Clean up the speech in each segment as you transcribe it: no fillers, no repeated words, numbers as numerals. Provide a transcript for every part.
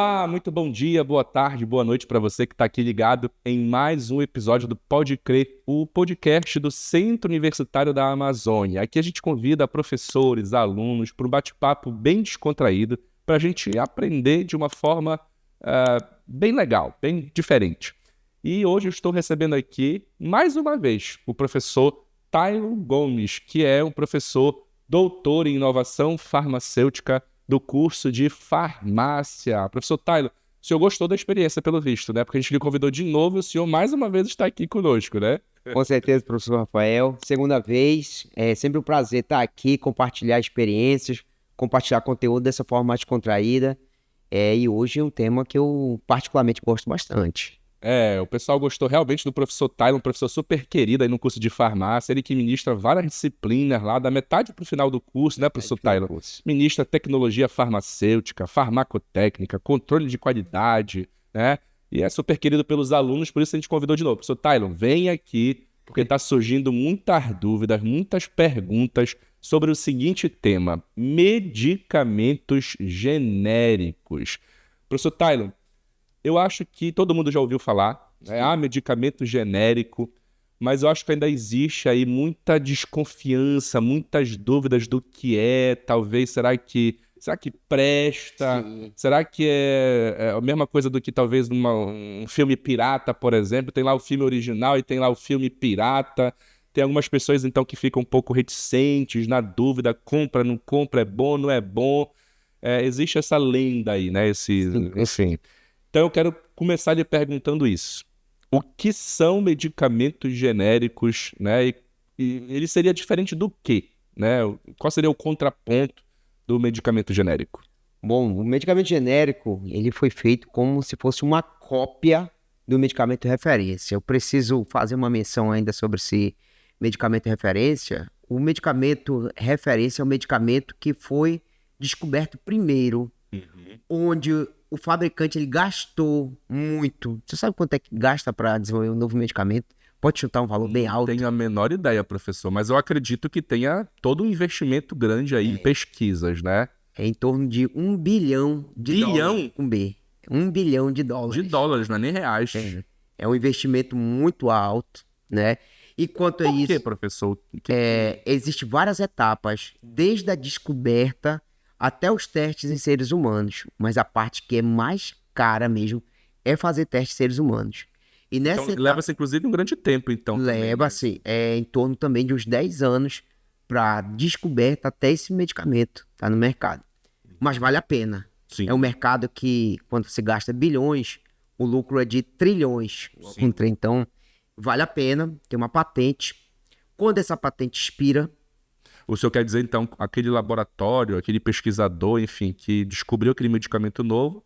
Olá, muito bom dia, boa tarde, boa noite para você que está aqui ligado em mais um episódio do Pode Crer, o podcast do Centro Universitário da Amazônia. Aqui a gente convida professores, alunos para um bate-papo bem descontraído para a gente aprender de uma forma bem legal, bem diferente. E hoje eu estou recebendo aqui, mais uma vez, o professor Taylor Gomes, que é um professor doutor em inovação farmacêutica do curso de farmácia. Professor Taylor, o senhor gostou da experiência, pelo visto, né? Porque a gente lhe convidou de novo e o senhor mais uma vez está aqui conosco, né? Com certeza, professor Rafael. Segunda vez, é sempre um prazer estar aqui, compartilhar experiências, compartilhar conteúdo dessa forma mais contraída. E hoje é um tema que eu particularmente gosto bastante. O pessoal gostou realmente do professor Taylor, um professor super querido aí no curso de farmácia, ele que ministra várias disciplinas lá, da metade para o final do curso, né, professor Taylor? Ministra tecnologia farmacêutica, farmacotécnica, controle de qualidade, né? E é super querido pelos alunos, por isso a gente convidou de novo. Professor Taylor, vem aqui, porque está surgindo muitas dúvidas, muitas perguntas sobre o seguinte tema: medicamentos genéricos. Professor Taylor, eu acho que todo mundo já ouviu falar, né? Medicamento genérico, mas eu acho que ainda existe aí muita desconfiança, muitas dúvidas do que é, talvez, será que presta? Sim. Será que é a mesma coisa do que talvez um filme pirata, por exemplo? Tem lá o filme original e tem lá o filme pirata. Tem algumas pessoas, então, que ficam um pouco reticentes, na dúvida, compra, não compra, é bom, não é bom. Existe essa lenda aí, né? Enfim. Então eu quero começar lhe perguntando isso. O que são medicamentos genéricos, né? E ele seria diferente do quê, né? Qual seria o contraponto do medicamento genérico? Bom, o medicamento genérico, ele foi feito como se fosse uma cópia do medicamento referência. Eu preciso fazer uma menção ainda sobre esse medicamento referência. O medicamento referência é um medicamento que foi descoberto primeiro, onde o fabricante ele gastou muito. Você sabe quanto é que gasta para desenvolver um novo medicamento? Pode chutar um valor bem alto? Não tenho a menor ideia, professor, mas eu acredito que tenha todo um investimento grande aí em pesquisas, né? É em torno de 1 bilhão de dólares. Com B. 1 bilhão de dólares. De dólares, não é nem reais. É um investimento muito alto, né? E quanto a isso... Por quê, professor? Existem várias etapas, desde a descoberta até os testes em seres humanos. Mas a parte que é mais cara mesmo é fazer testes em seres humanos. E nessa Então, leva-se inclusive um grande tempo, então. Leva-se em torno também de uns 10 anos para descoberta até esse medicamento tá no mercado. Mas vale a pena. Sim. É um mercado que, quando você gasta bilhões, o lucro é de trilhões. Então, vale a pena ter uma patente. Quando essa patente expira... O senhor quer dizer, então, aquele laboratório, aquele pesquisador, enfim, que descobriu aquele medicamento novo,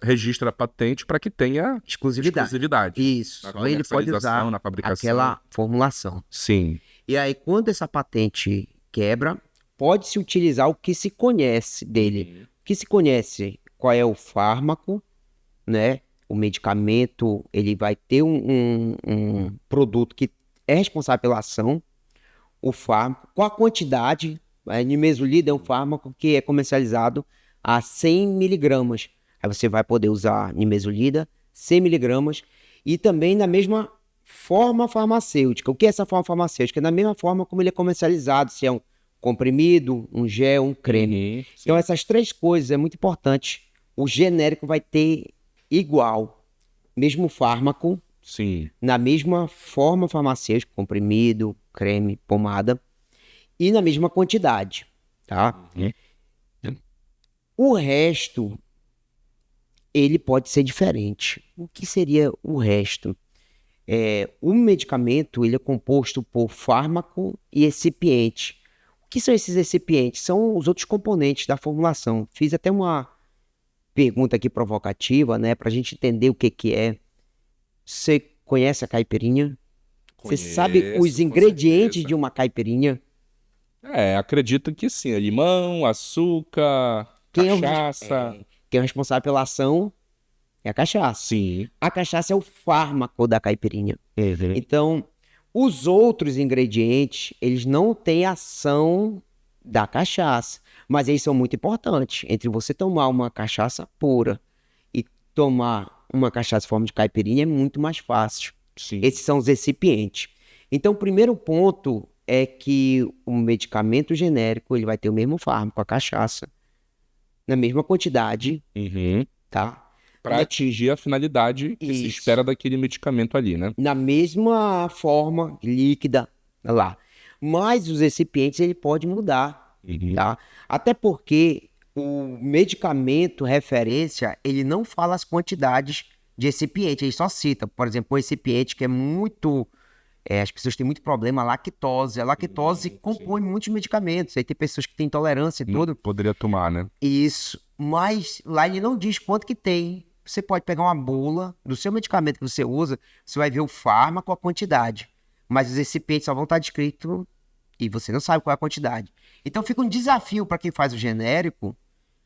registra a patente para que tenha exclusividade. Isso. Só ele pode usar na fabricação. Aquela formulação. Sim. E aí, quando essa patente quebra, pode-se utilizar o que se conhece dele. O que se conhece, qual é o fármaco, né? O medicamento, ele vai ter um produto que é responsável pela ação. O fármaco, qual a quantidade. A nimesulida é um fármaco que é comercializado a 100 miligramas. Aí você vai poder usar nimesulida, 100 miligramas, e também na mesma forma farmacêutica. O que é essa forma farmacêutica? É da mesma forma como ele é comercializado, se é um comprimido, um gel, um creme. Então essas três coisas é muito importante. O genérico vai ter igual, mesmo fármaco, sim, na mesma forma farmacêutica, comprimido, creme, pomada, e na mesma quantidade, tá? O resto, ele pode ser diferente. O que seria o resto? O medicamento, ele é composto por fármaco e excipiente. O que são esses excipientes? São os outros componentes da formulação. Fiz até uma pergunta aqui provocativa, né, pra gente entender o que é. Você conhece a caipirinha? Você sabe os ingredientes de uma caipirinha? Acredito que sim. Limão, açúcar, cachaça. Quem é o responsável pela ação é a cachaça. Sim. A cachaça é o fármaco da caipirinha. Então, os outros ingredientes, eles não têm ação da cachaça, mas eles são muito importantes. Entre você tomar uma cachaça pura tomar uma cachaça em forma de caipirinha é muito mais fácil. Sim. Esses são os recipientes. Então, o primeiro ponto é que o medicamento genérico ele vai ter o mesmo fármaco, a cachaça, na mesma quantidade, tá? Para atingir a finalidade que se espera daquele medicamento ali, né? Na mesma forma líquida lá. Mas os recipientes ele pode mudar, tá? Até porque o medicamento referência, ele não fala as quantidades de recipiente, ele só cita, por exemplo, um recipiente que é muito... as pessoas têm muito problema, a lactose. A lactose compõe muitos medicamentos. Aí tem pessoas que têm intolerância e tudo. Poderia tomar, né? Isso. Mas lá ele não diz quanto que tem. Você pode pegar uma bula do seu medicamento que você usa, você vai ver o fármaco, a quantidade. Mas os recipientes só vão estar descritos e você não sabe qual é a quantidade. Então fica um desafio para quem faz o genérico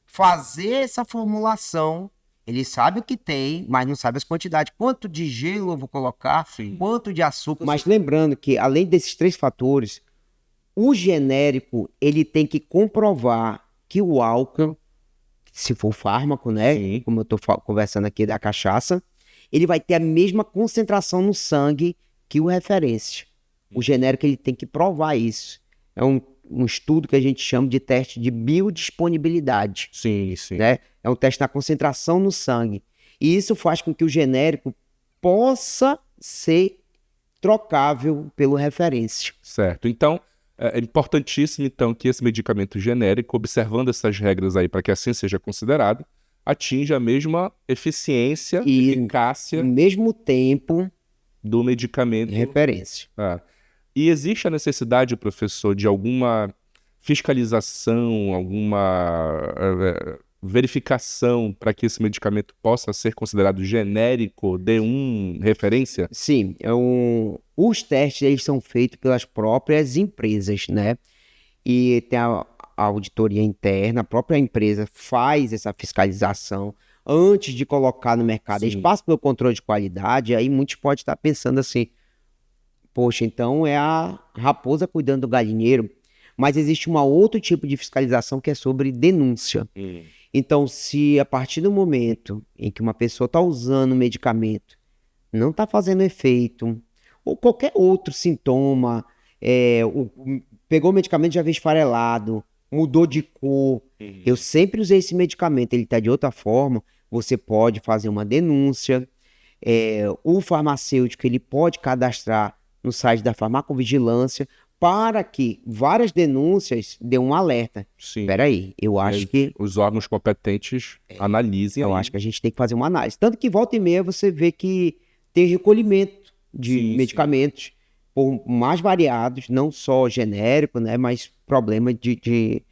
fazer essa formulação. Ele sabe o que tem, mas não sabe as quantidades. Quanto de gelo eu vou colocar, quanto de açúcar. Mas lembrando que, além desses 3 fatores, o genérico ele tem que comprovar que o álcool, se for fármaco, né? Sim. Como eu estou conversando aqui da cachaça, ele vai ter a mesma concentração no sangue que o referência. O genérico ele tem que provar isso. É um estudo que a gente chama de teste de biodisponibilidade. Sim. Né? É um teste na concentração no sangue. E isso faz com que o genérico possa ser trocável pelo referência. Certo. Então, é importantíssimo então que esse medicamento genérico, observando essas regras aí para que assim seja considerado, atinja a mesma eficiência e eficácia... ao mesmo tempo... do medicamento... referência. E existe a necessidade, professor, de alguma fiscalização, alguma verificação para que esse medicamento possa ser considerado genérico, D1, referência? Sim. Os testes eles são feitos pelas próprias empresas, né? E tem a auditoria interna, a própria empresa faz essa fiscalização antes de colocar no mercado. Eles passam pelo controle de qualidade, aí muitos podem estar pensando assim, poxa, então é a raposa cuidando do galinheiro. Mas existe um outro tipo de fiscalização que é sobre denúncia. Então, se a partir do momento em que uma pessoa está usando o medicamento, não está fazendo efeito, ou qualquer outro sintoma, pegou o medicamento já veio esfarelado, mudou de cor, eu sempre usei esse medicamento, ele está de outra forma, você pode fazer uma denúncia. O farmacêutico ele pode cadastrar no site da farmacovigilância para que várias denúncias dêem um alerta. Espera aí, eu acho que... os órgãos competentes analisem. Eu acho que a gente tem que fazer uma análise. Tanto que volta e meia você vê que tem recolhimento de medicamentos por mais variados, não só genérico, né, mas problema de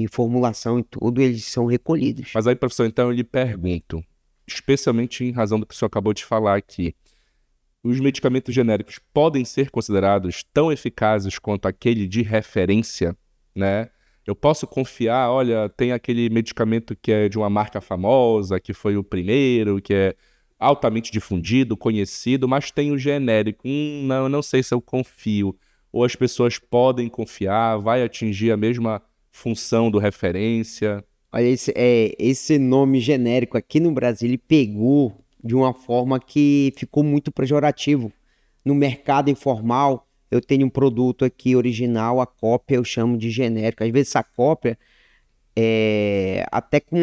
formulação e tudo, eles são recolhidos. Mas aí, professor, então eu lhe pergunto, especialmente em razão do que o senhor acabou de falar aqui, os medicamentos genéricos podem ser considerados tão eficazes quanto aquele de referência, né? Eu posso confiar, olha, tem aquele medicamento que é de uma marca famosa, que foi o primeiro, que é altamente difundido, conhecido, mas tem o genérico. Não, eu não sei se eu confio. Ou as pessoas podem confiar, vai atingir a mesma função do referência. Olha, esse nome genérico aqui no Brasil, ele pegou de uma forma que ficou muito pejorativo. No mercado informal, eu tenho um produto aqui original, a cópia eu chamo de genérico. Às vezes essa cópia é até com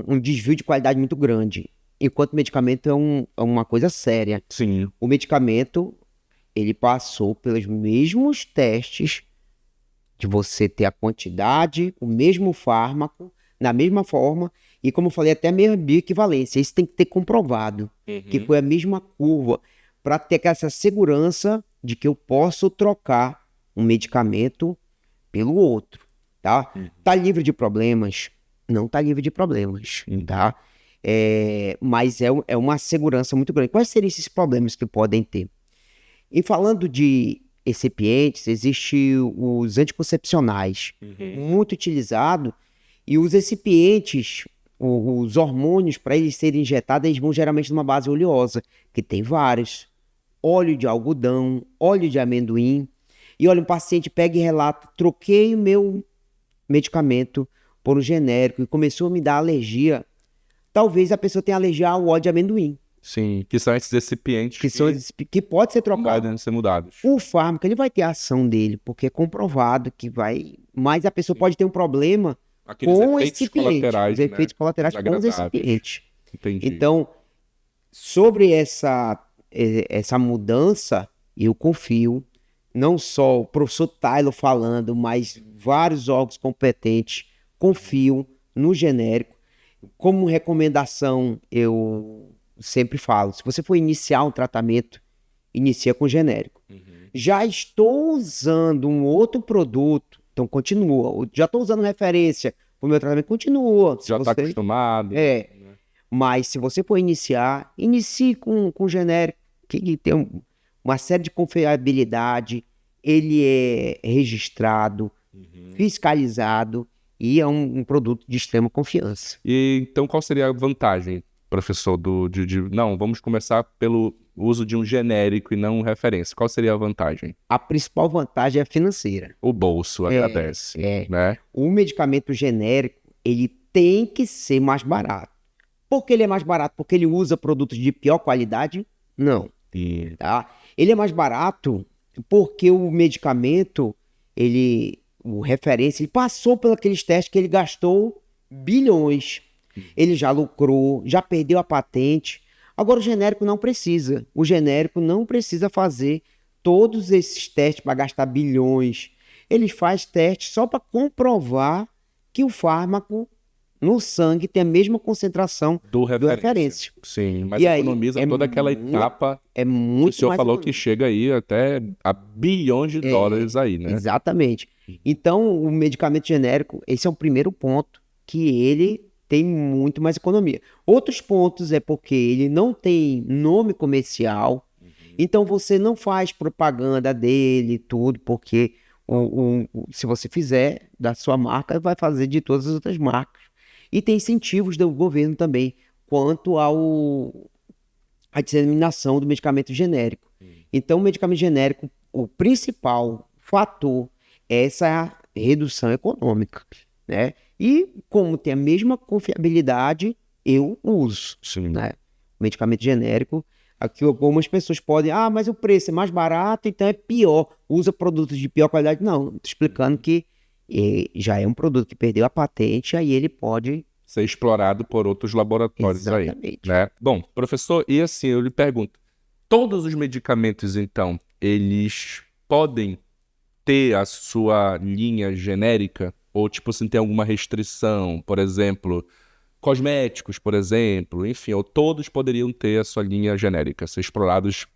um desvio de qualidade muito grande. Enquanto o medicamento é uma coisa séria. Sim. O medicamento, ele passou pelos mesmos testes de você ter a quantidade, o mesmo fármaco, na mesma forma, e como eu falei, até a mesma bioequivalência. Isso tem que ter comprovado, que foi a mesma curva, para ter essa segurança de que eu posso trocar um medicamento pelo outro, tá? Tá livre de problemas? Não tá livre de problemas, tá? Mas é uma segurança muito grande. Quais seriam esses problemas que podem ter? E falando de recipientes, existem os anticoncepcionais, muito utilizado, e os recipientes, os hormônios, para eles serem injetados, eles vão geralmente numa base oleosa, que tem vários. Óleo de algodão, óleo de amendoim. E olha, um paciente pega e relata, troquei o meu medicamento por um genérico e começou a me dar alergia talvez a pessoa tenha alergia ao óleo de amendoim. Sim, que são esses recipientes Que pode ser trocado. podem ser mudados. O fármaco, ele vai ter a ação dele, porque é comprovado que vai... Mas a pessoa pode ter um problema Aqueles com o efeitos recipiente. colaterais, Os efeitos colaterais com os desagradáveis. recipientes. Entendi. Então, sobre essa mudança, eu confio, não só o professor Taylor falando, mas vários órgãos competentes confiam no genérico. Como recomendação, eu sempre falo, se você for iniciar um tratamento, inicia com genérico. Já estou usando um outro produto, então continua. Já estou usando referência para o meu tratamento, continua. Já está acostumado. Mas se você for iniciar, inicie com genérico, que tem uma série de confiabilidade, ele é registrado, fiscalizado e é um produto de extrema confiança. E então qual seria a vantagem, professor, não, vamos começar pelo uso de um genérico e não referência. Qual seria a vantagem? A principal vantagem é financeira. O bolso agradece, né? O medicamento genérico, ele tem que ser mais barato. Por que ele é mais barato? Porque ele usa produtos de pior qualidade? Não. Tá? Ele é mais barato porque o medicamento, o referência, ele passou por aqueles testes que ele gastou bilhões. Ele já lucrou, já perdeu a patente. Agora o genérico não precisa. O genérico não precisa fazer todos esses testes para gastar bilhões. Ele faz testes só para comprovar que o fármaco no sangue tem a mesma concentração do referência. Sim, mas economiza toda aquela etapa que o senhor falou que chega aí até a bilhões de dólares aí, né? Exatamente. Então, o medicamento genérico, esse é o primeiro ponto, que ele tem muito mais economia. Outros pontos é porque ele não tem nome comercial, então você não faz propaganda dele e tudo, porque se você fizer da sua marca, vai fazer de todas as outras marcas. E tem incentivos do governo também quanto à disseminação do medicamento genérico. Então, o medicamento genérico, o principal fator é essa redução econômica, né? E como tem a mesma confiabilidade, eu uso, né? O medicamento genérico, aqui algumas pessoas podem, mas o preço é mais barato, então é pior, usa produtos de pior qualidade. Não, estou explicando que já é um produto que perdeu a patente, aí ele pode ser explorado por outros laboratórios. Exatamente. Aí, né? Bom, professor, e assim, eu lhe pergunto, todos os medicamentos, então, eles podem ter a sua linha genérica? Ou, tipo assim, tem alguma restrição? Por exemplo, cosméticos, por exemplo, enfim, ou todos poderiam ter a sua linha genérica, ser explorados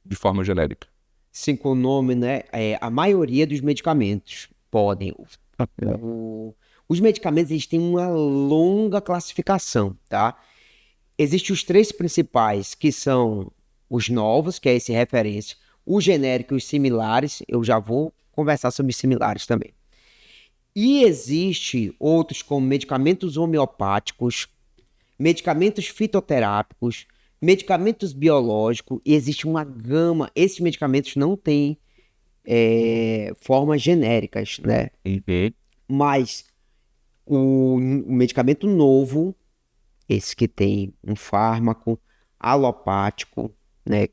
de forma genérica? Sim, com o nome, né? A maioria dos medicamentos podem. Os medicamentos, eles têm uma longa classificação, tá? Existem os 3 principais, que são os novos, que é esse referência, o genérico e os similares. Eu já vou conversar sobre os similares também. E existe outros como medicamentos homeopáticos, medicamentos fitoterápicos, medicamentos biológicos, e existe uma gama. Esses medicamentos não têm formas genéricas, né? Mas o medicamento novo, esse que tem um fármaco alopático, né?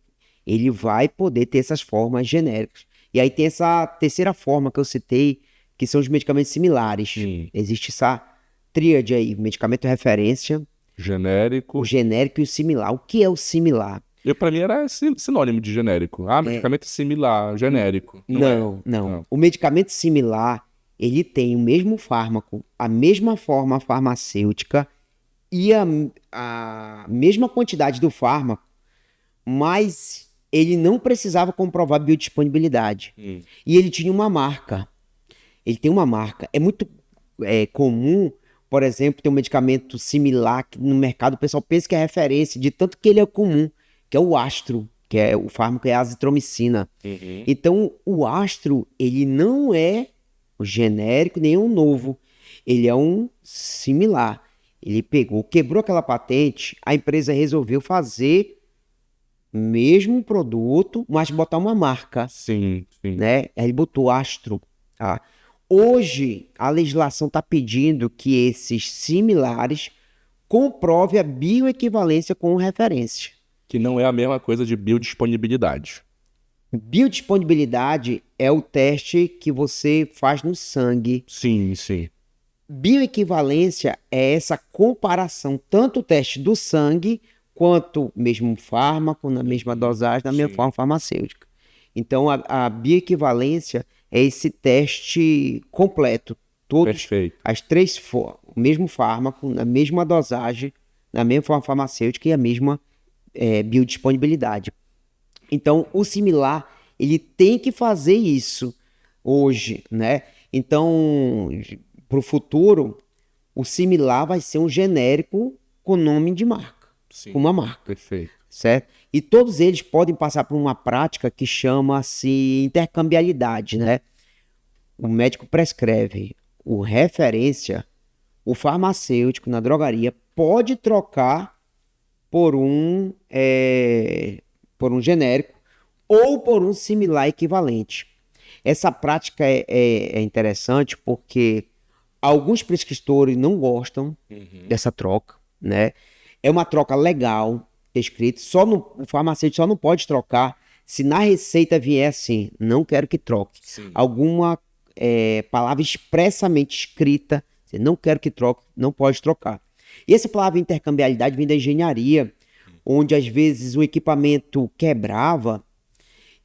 Ele vai poder ter essas formas genéricas. E aí tem essa terceira forma que eu citei, que são os medicamentos similares. Existe essa tríade aí, medicamento referência, genérico, o genérico e o similar. O que é o similar? Para mim era sinônimo de genérico. Medicamento similar, genérico. Não. O medicamento similar, ele tem o mesmo fármaco, a mesma forma farmacêutica e a mesma quantidade do fármaco, mas ele não precisava comprovar biodisponibilidade. E ele tinha uma marca. Ele tem uma marca. É muito comum, por exemplo, ter um medicamento similar que no mercado o pessoal pensa que é referência, de tanto que ele é comum, que é o Astro, que é o fármaco, é a azitromicina. Então, o Astro, ele não é o genérico nem um novo. Ele é um similar. Ele quebrou aquela patente, a empresa resolveu fazer mesmo produto, mas botar uma marca. Sim. Né? Aí ele botou Astro. Tá? Hoje, a legislação está pedindo que esses similares comprove a bioequivalência com referência. Que não é a mesma coisa de biodisponibilidade. Biodisponibilidade é o teste que você faz no sangue. Sim, sim. Bioequivalência é essa comparação, tanto o teste do sangue, quanto mesmo fármaco, na mesma dosagem, na mesma forma farmacêutica. Então, a bioequivalência é esse teste completo. Todos, Perfeito. as três formas, o mesmo fármaco, na mesma dosagem, na mesma forma farmacêutica e a mesma biodisponibilidade. Então, o similar, ele tem que fazer isso hoje, né? Então, para o futuro, o similar vai ser um genérico com nome de marca, com uma marca. Perfeito. Certo? E todos eles podem passar por uma prática que chama-se intercambiabilidade, né? O médico prescreve o referência, o farmacêutico na drogaria pode trocar por um genérico ou por um similar equivalente. Essa prática é interessante porque alguns prescritores não gostam dessa troca, né? É uma troca legal, escrito, o farmacêutico só não pode trocar se na receita vier assim, não quero que troque. Sim. Alguma palavra expressamente escrita, não quero que troque, não pode trocar. E essa palavra intercambiabilidade vem da engenharia, onde às vezes o equipamento quebrava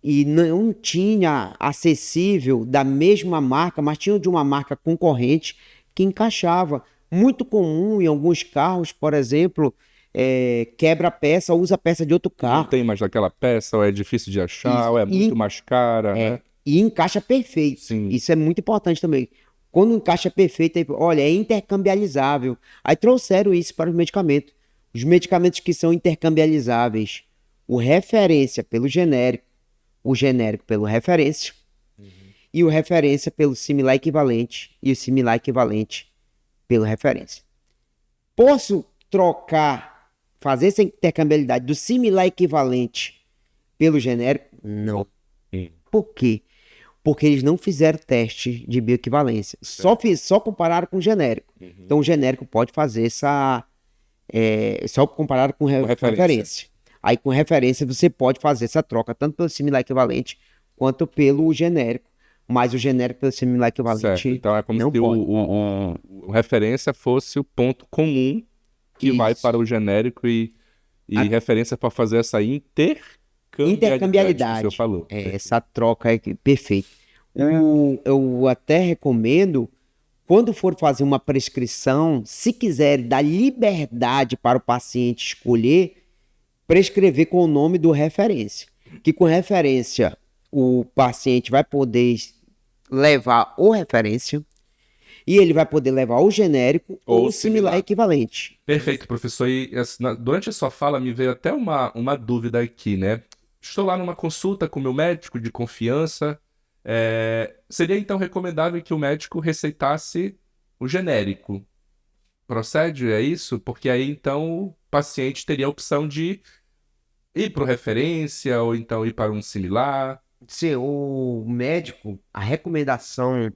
e não tinha acessível da mesma marca, mas tinha de uma marca concorrente que encaixava. Muito comum em alguns carros, por exemplo, quebra a peça ou usa a peça de outro carro. Não tem mais daquela peça, ou é difícil de achar, ou é muito mais cara, né? E encaixa perfeito. Sim. Isso é muito importante também. Quando encaixa perfeito, olha, é intercambializável. Aí trouxeram isso para os medicamentos. Os medicamentos que são intercambializáveis, o referência pelo genérico, o genérico pelo referência, e o referência pelo similar equivalente, e o similar equivalente pelo referência. Posso trocar, fazer essa intercambiabilidade do similar equivalente pelo genérico? Não. Por quê? Porque eles não fizeram teste de bioequivalência. Só compararam com o genérico. Então o genérico pode fazer essa... só comparado com referência. Aí com referência você pode fazer essa troca, tanto pelo similar equivalente, quanto pelo genérico. Mas o genérico pelo similar equivalente certo. Então é como não se pode. o referência fosse o ponto comum que vai para o genérico e referência para fazer essa intercambiabilidade que o senhor falou. Essa troca é perfeita. Eu até recomendo, quando for fazer uma prescrição, se quiser dar liberdade para o paciente escolher, prescrever com o nome do referência. Que com referência o paciente vai poder levar o referência e ele vai poder levar o genérico ou o similar equivalente. Perfeito, professor. E durante a sua fala me veio até uma dúvida aqui, né? Estou lá numa consulta com o meu médico de confiança. Seria então recomendável que o médico receitasse o genérico? Procede, é isso? Porque aí então o paciente teria a opção de ir para o referência ou então ir para um similar. Sim, o médico, a recomendação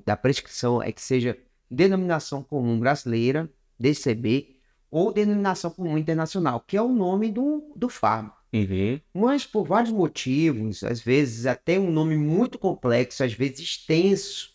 da prescrição é que seja denominação comum brasileira, DCB, ou denominação comum internacional, que é o nome do fármaco. Mas por vários motivos, às vezes até um nome muito complexo, às vezes extenso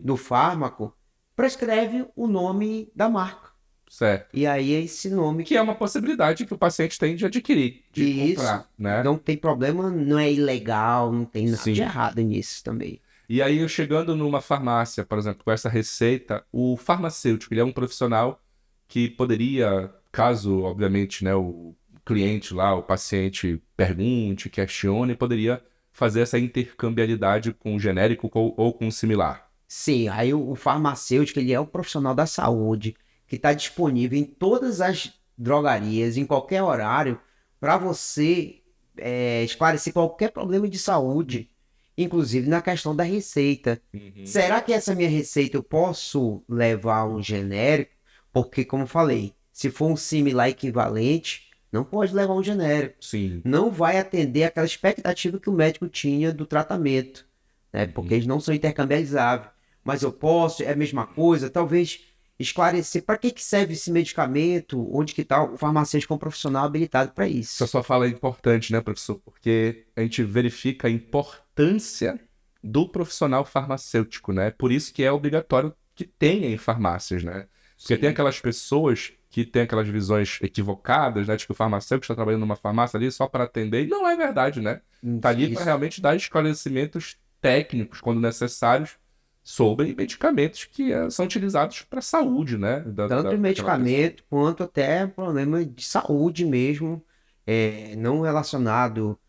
do fármaco, prescreve o nome da marca. Certo. E aí é esse nome... Que é uma possibilidade que o paciente tem de adquirir, de comprar, né? Não tem problema, não é ilegal, não tem nada de errado nisso também. E aí, eu chegando numa farmácia, por exemplo, com essa receita, o farmacêutico, ele é um profissional que poderia, caso, obviamente, né, o cliente lá, o paciente pergunte, questione, poderia fazer essa intercambiabilidade com o genérico ou com o similar. Sim, aí o farmacêutico, ele é o profissional da saúde que está disponível em todas as drogarias, em qualquer horário, para você esclarecer qualquer problema de saúde, inclusive na questão da receita. Será que essa minha receita eu posso levar um genérico? Porque, como eu falei, se for um similar equivalente, não pode levar um genérico. Sim. Não vai atender aquela expectativa que o médico tinha do tratamento, né? Porque eles não são intercambializáveis. Mas eu posso, é a mesma coisa, talvez esclarecer para que serve esse medicamento, onde que está o farmacêutico é um profissional habilitado para isso. Essa sua fala é importante, né, professor? Porque a gente verifica a importância do profissional farmacêutico, né? Por isso que é obrigatório que tenha em farmácias, né? Porque tem aquelas pessoas que têm aquelas visões equivocadas, né? De que o farmacêutico está trabalhando numa farmácia ali só para atender. E não é verdade, né? Está ali para realmente dar esclarecimentos técnicos, quando necessários, sobre medicamentos que são utilizados para a saúde, né? Tanto de medicamento quanto até problema de saúde mesmo, não relacionado.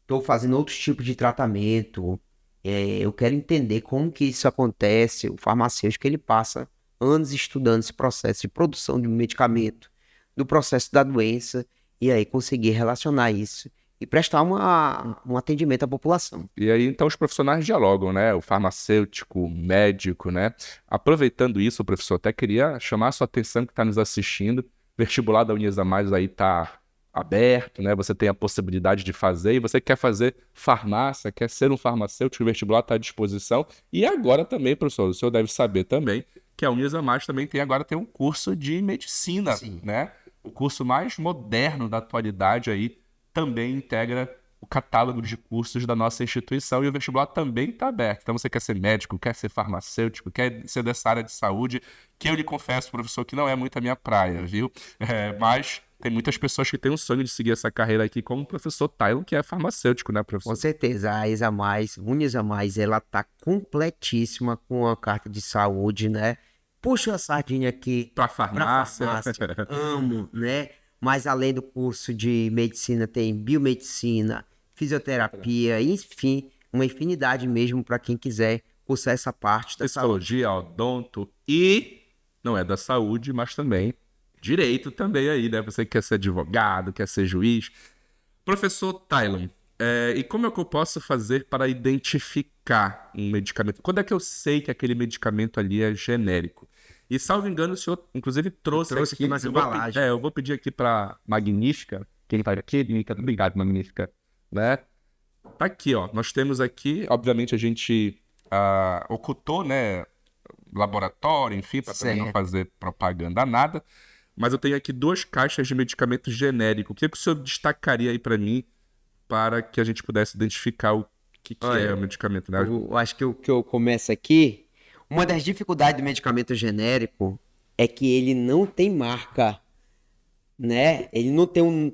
Estou fazendo outros tipos de tratamento. Eu quero entender como que isso acontece. O farmacêutico ele passa anos estudando esse processo de produção de um medicamento, do processo da doença, e aí conseguir relacionar isso e prestar um atendimento à população. E aí, então, os profissionais dialogam, né? O farmacêutico, o médico, né? Aproveitando isso, professor, até queria chamar a sua atenção que está nos assistindo. O vestibular da Unias a Mais aí está aberto, né? Você tem a possibilidade de fazer, e você quer fazer farmácia, quer ser um farmacêutico, o vestibular está à disposição. E agora também, professor, o senhor deve saber também que a Unias a Mais também tem um curso de medicina, Sim. né? O curso mais moderno da atualidade aí também integra o catálogo de cursos da nossa instituição, e o vestibular também está aberto. Então você quer ser médico, quer ser farmacêutico, quer ser dessa área de saúde, que eu lhe confesso, professor, que não é muito a minha praia, viu? Mas tem muitas pessoas que têm um sonho de seguir essa carreira aqui, como o professor Taylor, que é farmacêutico, né, professor? Com certeza, a Unias a Mais, ela tá completíssima com a carta de saúde, né? Puxa a sardinha aqui Pra farmácia. Amo, né? Mas além do curso de medicina, tem biomedicina, fisioterapia, enfim, uma infinidade mesmo para quem quiser cursar essa parte da saúde. Psicologia, odonto e não é da saúde, mas também direito também aí, né? Você quer ser advogado, quer ser juiz. Professor Taylor, e como é que eu posso fazer para identificar um medicamento? Quando é que eu sei que aquele medicamento ali é genérico? E, salvo engano, o senhor, inclusive, trouxe aqui umas embalagens. Eu vou pedir aqui para Magnífica, quem está aqui, obrigado, Magnífica, né? Tá aqui, ó. Nós temos aqui, obviamente, a gente ocultou, né, laboratório, enfim, para também não fazer propaganda nada. Mas eu tenho aqui 2 caixas de medicamento genérico. O que o senhor destacaria aí para mim, para que a gente pudesse identificar o que é o medicamento, né? Eu acho que o que eu começo aqui, uma das dificuldades do medicamento genérico é que ele não tem marca, né? Ele não tem um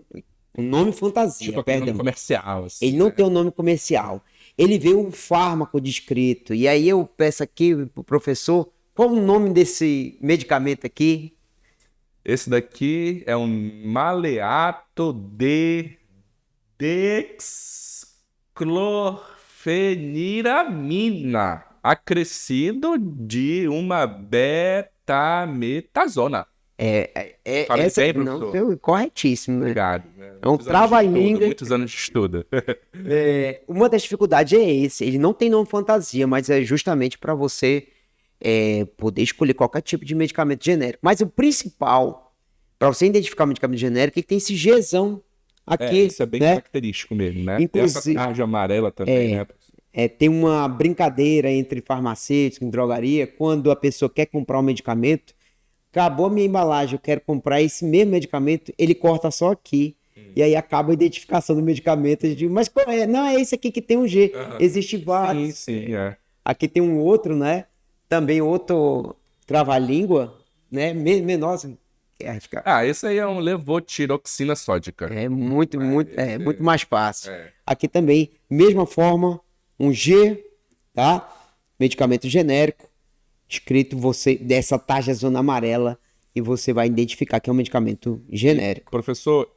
nome fantasia, Tipo aquele nome comercial, assim, ele não tem um nome comercial. Ele vê um fármaco descrito. E aí eu peço aqui pro professor, qual o nome desse medicamento aqui? Esse daqui é um maleato de dexclorfeniramina, acrescido de uma betametasona. Essa bem, não, professor? corretíssimo, né? Obrigado. É um trava-língua. Muitos anos de estudo. Uma das dificuldades é esse. Ele não tem nome fantasia, mas é justamente para você poder escolher qualquer tipo de medicamento genérico. Mas o principal, para você identificar o medicamento genérico, é que tem esse Gzão aqui. Isso é bem né? característico mesmo, né? Inclusive, tem essa tarja amarela também, né? Tem uma brincadeira entre farmacêuticos e drogaria, quando a pessoa quer comprar um medicamento, acabou a minha embalagem, eu quero comprar esse mesmo medicamento, ele corta só aqui. E aí acaba a identificação do medicamento. Eu digo, mas qual é? Não, é esse aqui que tem um G. Existe vários. Sim. Aqui tem um outro, né? Também outro trava-língua, né? Menor. Esse aí é um levotiroxina sódica. É muito mais fácil. Aqui também, mesma forma, um G, tá? Medicamento genérico, escrito você dessa tarja zona amarela, e você vai identificar que é um medicamento genérico. Professor,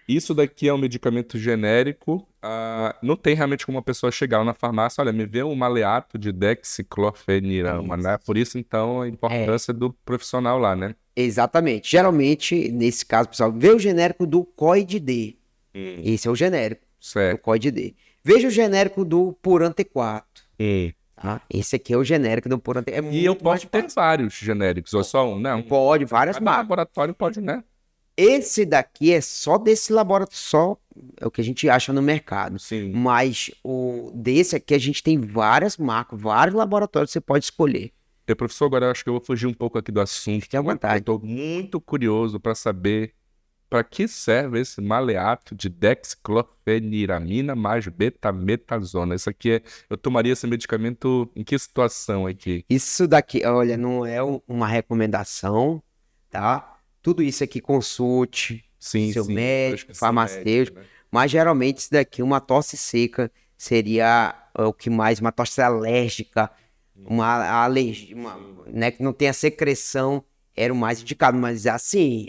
isso daqui é um medicamento genérico. Não tem realmente como uma pessoa chegar lá na farmácia, olha, me vê um maleato de dexclorfenirama, né? Por isso, então, a importância do profissional lá, né? Exatamente. Geralmente, nesse caso, pessoal, vê o genérico do COID-D. Esse é o genérico do COID-D. Veja o genérico do Puran T4. Tá? Esse aqui é o genérico do Puran T4. E eu posso ter vários genéricos, ou só um, né? Pode, várias marcas. Laboratório pode, né? Esse daqui é só desse laboratório, só é o que a gente acha no mercado. Sim. Mas o desse aqui a gente tem várias marcas, vários laboratórios que você pode escolher. Professor, agora eu acho que eu vou fugir um pouco aqui do assunto. Fique à vontade. Eu estou muito curioso para saber para que serve esse maleato de dexclofeniramina mais betametasona. Isso aqui eu tomaria esse medicamento em que situação aqui? Isso daqui, olha, não é uma recomendação, tá? Tudo isso aqui consulte seu médico, farmacêutico, né? Mas geralmente isso daqui, uma tosse seca, seria o que mais, uma tosse alérgica, uma alergia, né, que não tem a secreção, era o mais indicado, mas assim...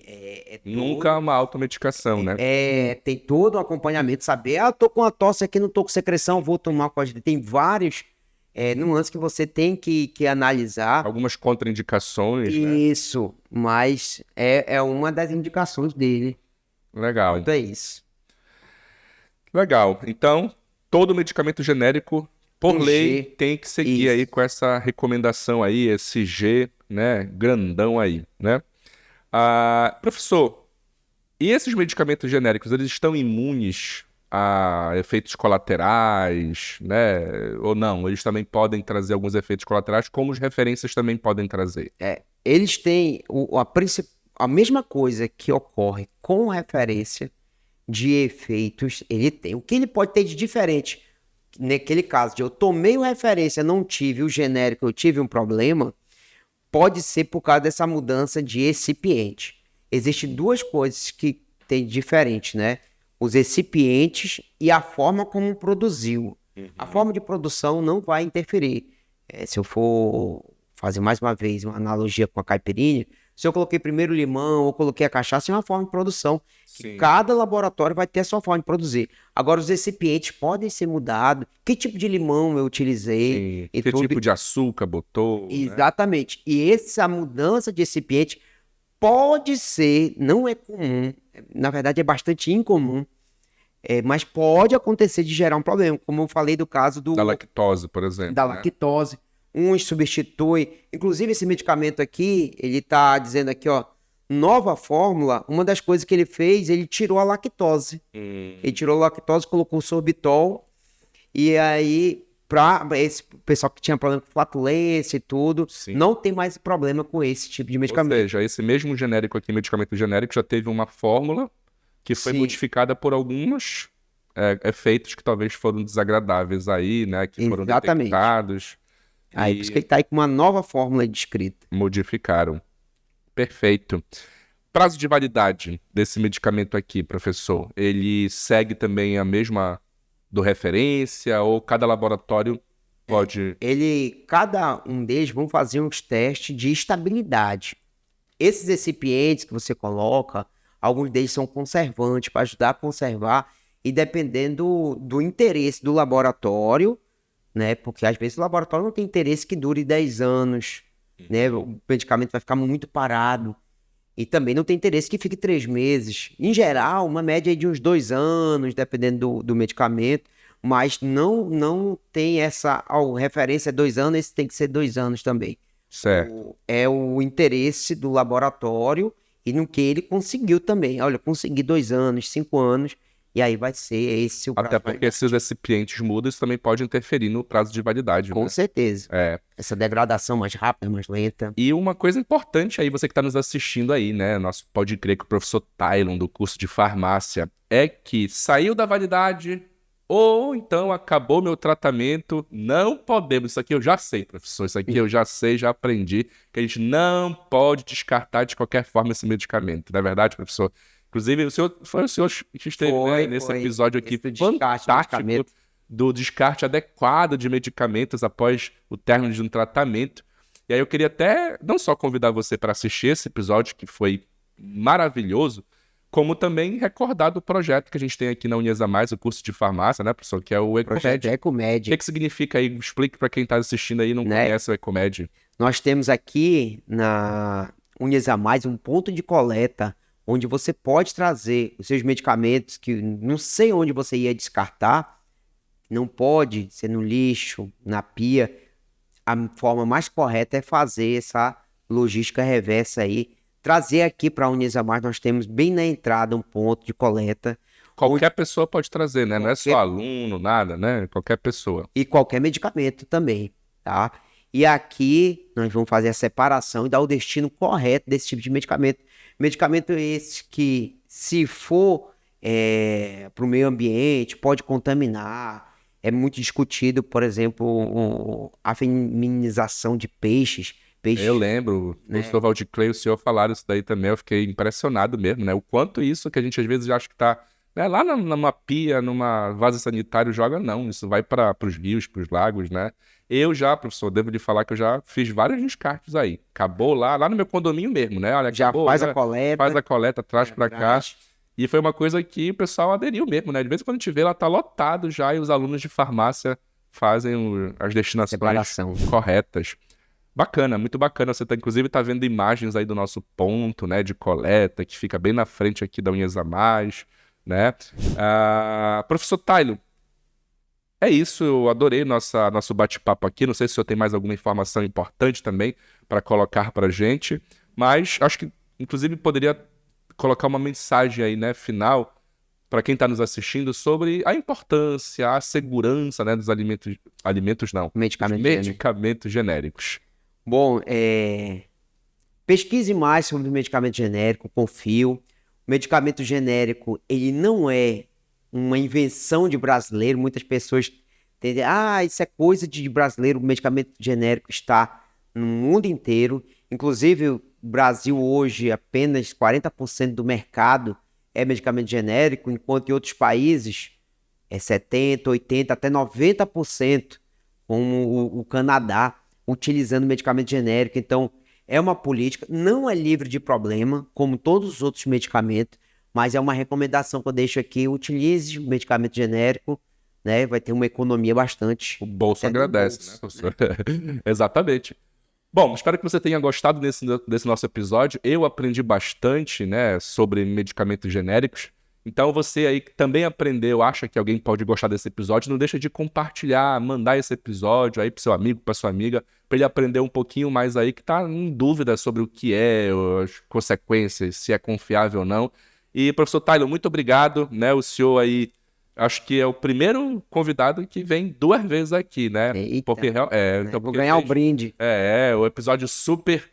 Nunca uma automedicação, né? Tem todo um acompanhamento, saber, eu tô com uma tosse aqui, não tô com secreção, vou tomar coisa. Tem vários nuances que você tem que analisar. Algumas contraindicações, né? Isso, mas é uma das indicações dele. Legal. Então é isso. Legal. Então, todo medicamento genérico, por lei, tem que seguir aí com essa recomendação aí, esse G, né, grandão aí, né? Professor, e esses medicamentos genéricos, eles estão imunes a efeitos colaterais, né? Ou não? Eles também podem trazer alguns efeitos colaterais, como as referências também podem trazer. Eles têm a mesma coisa que ocorre com referência de efeitos, ele tem. O que ele pode ter de diferente, naquele caso de eu tomei o referência, não tive o genérico, eu tive um problema, pode ser por causa dessa mudança de excipiente. Existem duas coisas que tem diferente, né? Os excipientes e a forma como produziu. A forma de produção não vai interferir. Se eu for fazer mais uma vez uma analogia com a caipirinha, se eu coloquei primeiro o limão ou coloquei a cachaça, é uma forma de produção. Cada laboratório vai ter a sua forma de produzir. Agora, os recipientes podem ser mudados. Que tipo de limão eu utilizei? Que tipo de açúcar botou? Exatamente. Né? E essa mudança de recipiente pode ser, não é comum, na verdade é bastante incomum, mas pode acontecer de gerar um problema, como eu falei do caso da lactose, por exemplo. Da lactose. Uns substitui, inclusive esse medicamento aqui, ele tá dizendo aqui, ó, nova fórmula, uma das coisas que ele fez, ele tirou a lactose. Ele tirou a lactose, colocou o sorbitol, e aí, para esse pessoal que tinha problema com flatulência e tudo, não tem mais problema com esse tipo de medicamento. Ou seja, esse mesmo genérico aqui, medicamento genérico, já teve uma fórmula que foi modificada por alguns efeitos que talvez foram desagradáveis aí, né? Que foram detectados. Aí, por isso que ele tá aí com uma nova fórmula descrita. Modificaram. Perfeito. Prazo de validade desse medicamento aqui, professor, ele segue também a mesma do referência ou cada laboratório pode... Cada um deles vão fazer uns testes de estabilidade. Esses recipientes que você coloca, alguns deles são conservantes para ajudar a conservar e dependendo do interesse do laboratório, né? Porque às vezes o laboratório não tem interesse que dure 10 anos, né? O medicamento vai ficar muito parado. E também não tem interesse que fique 3 meses. Em geral, uma média de uns 2 anos, dependendo do medicamento. Mas não tem essa referência 2 anos, esse tem que ser 2 anos também. Certo. É o interesse do laboratório e no que ele conseguiu também. Olha, consegui 2 anos, 5 anos, e aí vai ser esse o prazo. Até porque esses recipientes mudam, isso também pode interferir no prazo de validade. Com certeza. Essa degradação mais rápida, mais lenta. E uma coisa importante aí, você que está nos assistindo aí, né? Nosso Pode Crer com o professor Tylon, do curso de farmácia, é que saiu da validade ou então acabou meu tratamento, não podemos. Isso aqui eu já sei, professor. Isso aqui eu já sei, já aprendi, que a gente não pode descartar de qualquer forma esse medicamento. Não é verdade, professor? Inclusive, foi o senhor que esteve nesse episódio aqui fantástico do descarte adequado de medicamentos após o término de um tratamento. E aí eu queria até não só convidar você para assistir esse episódio, que foi maravilhoso, como também recordar do projeto que a gente tem aqui na Unhas a Mais, o curso de farmácia, né, professor? Que é o Ecomed. Ecomed. O que significa aí? Explique para quem está assistindo aí e não conhece o Ecomed. Nós temos aqui na Unhas a Mais um ponto de coleta onde você pode trazer os seus medicamentos que não sei onde você ia descartar, não pode ser no lixo, na pia. A forma mais correta é fazer essa logística reversa aí, trazer aqui para a Unhas a Mais. Nós temos bem na entrada um ponto de coleta. Qualquer pessoa pode trazer, né? Não é só aluno, nada, né? Qualquer pessoa. E qualquer medicamento também, tá? E aqui nós vamos fazer a separação e dar o destino correto desse tipo de medicamento. Medicamento esse que, se for para o meio ambiente, pode contaminar. É muito discutido, por exemplo, a feminização de peixes. Eu lembro, o professor Valdir Clay, o senhor falaram isso daí também, eu fiquei impressionado mesmo, né? O quanto isso que a gente às vezes acha que tá, né, lá numa pia, numa vaso sanitário, joga não, isso vai para os rios, para os lagos, né? Eu já, professor, devo lhe falar que eu já fiz vários descartes aí. Acabou lá no meu condomínio mesmo, né? Olha, Já acabou, faz né? a coleta. Faz a coleta, traz para cá. E foi uma coisa que o pessoal aderiu mesmo, né? De vez em quando a gente vê, ela tá lotado já e os alunos de farmácia fazem as destinações Separação. corretas. Bacana, muito bacana. Você inclusive tá vendo imagens aí do nosso ponto, né, de coleta, que fica bem na frente aqui da Unhas a Mais, né? Professor Tailo, é isso, eu adorei nosso bate-papo aqui. Não sei se o senhor tem mais alguma informação importante também para colocar pra gente, mas acho que, inclusive, poderia colocar uma mensagem aí, né, final, para quem está nos assistindo, sobre a importância, a segurança, né, dos medicamentos genéricos. Bom, pesquise mais sobre o medicamento genérico, confio. O medicamento genérico, ele não é uma invenção de brasileiro. Muitas pessoas entendem, isso é coisa de brasileiro. O medicamento genérico está no mundo inteiro. Inclusive, o Brasil hoje, apenas 40% do mercado é medicamento genérico, enquanto em outros países é 70%, 80%, até 90%, como o Canadá, utilizando medicamento genérico. Então, é uma política, não é livre de problema, como todos os outros medicamentos, mas é uma recomendação que eu deixo aqui: utilize o medicamento genérico, né? Vai ter uma economia bastante. O bolso agradece, né, professor? Exatamente. Bom, espero que você tenha gostado desse nosso episódio. Eu aprendi bastante, né, sobre medicamentos genéricos. Então você aí que também aprendeu, acha que alguém pode gostar desse episódio, não deixa de compartilhar, mandar esse episódio aí pro seu amigo, pra sua amiga, para ele aprender um pouquinho mais aí, que tá em dúvida sobre o que é, as consequências, se é confiável ou não. E, professor Tailo, muito obrigado, né? O senhor aí, acho que é o primeiro convidado que vem 2 vezes aqui, né? Eita, porque então, vou ganhar o brinde. o episódio super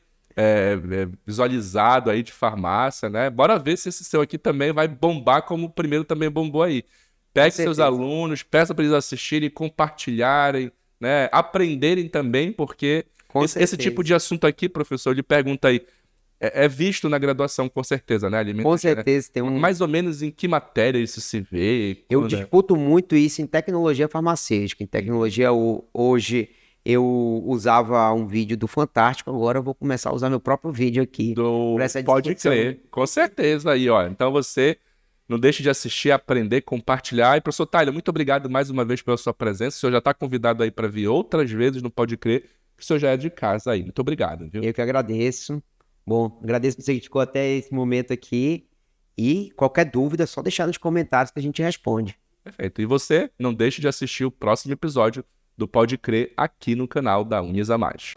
visualizado aí de farmácia, né? Bora ver se esse seu aqui também vai bombar como o primeiro também bombou aí. Pegue seus alunos, peça para eles assistirem, compartilharem, né? Aprenderem também, porque esse tipo de assunto aqui, professor, ele pergunta aí, é visto na graduação, com certeza, né? Alimentos, com certeza. Tem mais ou menos em que matéria isso se vê? Eu discuto muito isso em tecnologia farmacêutica. Em tecnologia, hoje, eu usava um vídeo do Fantástico, agora eu vou começar a usar meu próprio vídeo aqui. Pode crer, com certeza aí, ó. Então você não deixe de assistir, aprender, compartilhar. E, professor Tailo, muito obrigado mais uma vez pela sua presença. O senhor já está convidado aí para vir outras vezes, não pode crer, que o senhor já é de casa aí. Muito obrigado, viu? Eu que agradeço. Bom, agradeço você que ficou até esse momento aqui. E qualquer dúvida, é só deixar nos comentários que a gente responde. Perfeito. E você não deixe de assistir o próximo episódio do Pode Crer aqui no canal da Unhas a Mais.